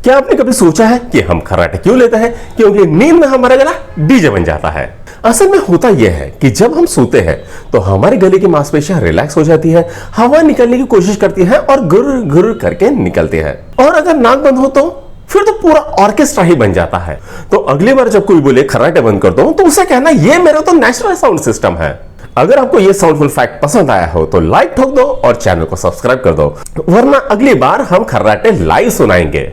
क्या आपने कभी सोचा है कि हम खर्राटे क्यों लेते हैं? क्योंकि नींद में हमारा गला डीजे बन जाता है। असल में होता यह है कि जब हम सोते हैं तो हमारे गले की मांसपेशियां रिलैक्स हो जाती है, हवा निकलने की कोशिश करती है और गुर गुर करके निकलती है। और अगर नाक बंद हो तो फिर तो पूरा ऑर्केस्ट्रा ही बन जाता है। तो अगली बार जब कोई बोले खर्राटे बंद कर दो तो उसे कहना ये मेरा तो नेचुरल साउंड सिस्टम है। अगर आपको ये साउंडफुल फैक्ट पसंद आया हो तो लाइक ठोक दो और चैनल को सब्सक्राइब कर दो, वरना अगली बार हम खर्राटे लाइव सुनाएंगे।